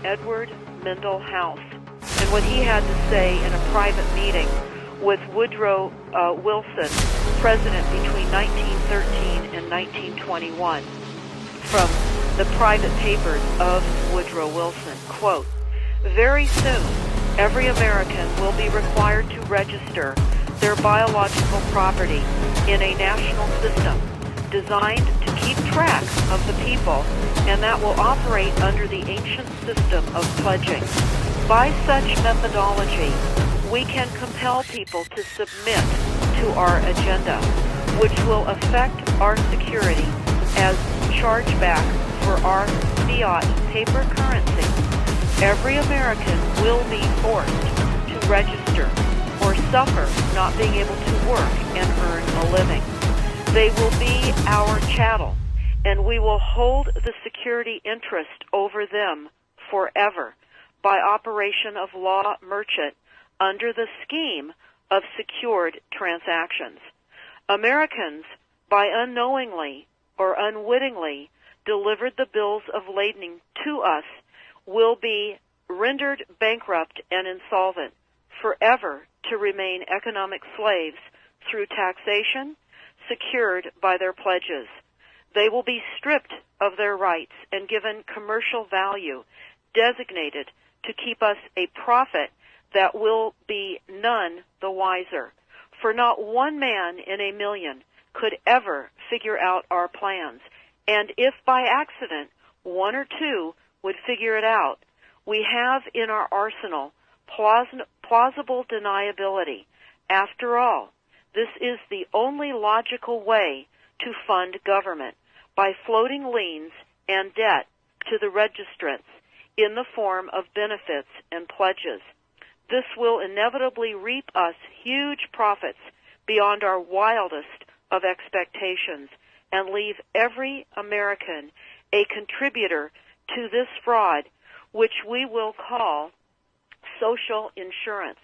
Edward Mendell House, and what he had to say in a private meeting with Woodrow Wilson, president between 1913 and 1921, from the private papers of Woodrow Wilson. Quote, "Very soon, every American will be required to register their biological property in a national system designed to keep track of the people, and that will operate under the ancient system of pledging. By such methodology, we can compel people to submit to our agenda, which will affect our security as chargeback for our fiat paper currency. Every American will be forced to register or suffer not being able to work and earn a living. They will be our chattel, and we will hold the security interest over them forever by operation of law merchant under the scheme of secured transactions. Americans, by unknowingly or unwittingly delivered the bills of lading to us, will be rendered bankrupt and insolvent, forever to remain economic slaves through taxation secured by their pledges. They will be stripped of their rights and given commercial value, designated to keep us a profit that will be none the wiser. For not one man in a million could ever figure out our plans, and if by accident one or two would figure it out, we have in our arsenal plausible deniability. After all, this is the only logical way to fund government, by floating liens and debt to the registrants in the form of benefits and pledges. This will inevitably reap us huge profits beyond our wildest of expectations and leave every American a contributor to this fraud, which we will call social insurance.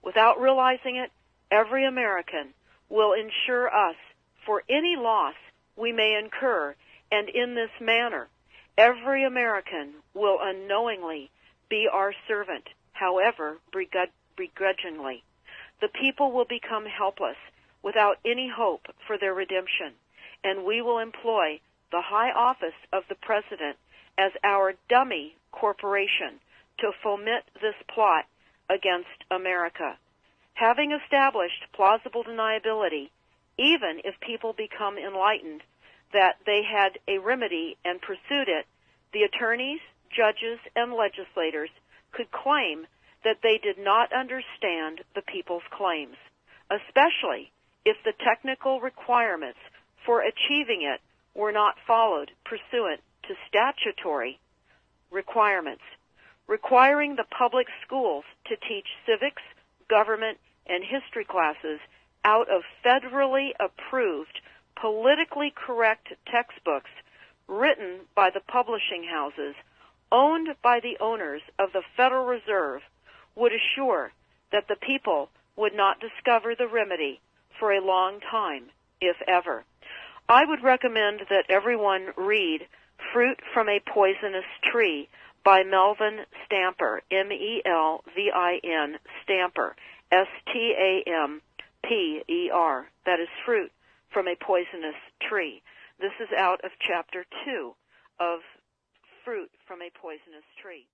Without realizing it, every American will insure us for any loss we may incur, and in this manner, every American will unknowingly be our servant, however begrudgingly. The people will become helpless, without any hope for their redemption, and we will employ the high office of the President as our dummy corporation to foment this plot against America. Having established plausible deniability, even if people become enlightened that they had a remedy and pursued it, the attorneys, judges, and legislators could claim that they did not understand the people's claims, especially if the technical requirements for achieving it were not followed pursuant to statutory requirements, requiring the public schools to teach civics, government, and history classes out of federally approved, politically correct textbooks written by the publishing houses owned by the owners of the Federal Reserve would assure that the people would not discover the remedy for a long time, if ever. I would recommend that everyone read Fruit from a Poisonous Tree by Melvin Stamper, M-E-L-V-I-N, Stamper, S-T-A-M-P-E-R. That is Fruit from a Poisonous Tree. This is out of Chapter 2 of Fruit from a Poisonous Tree.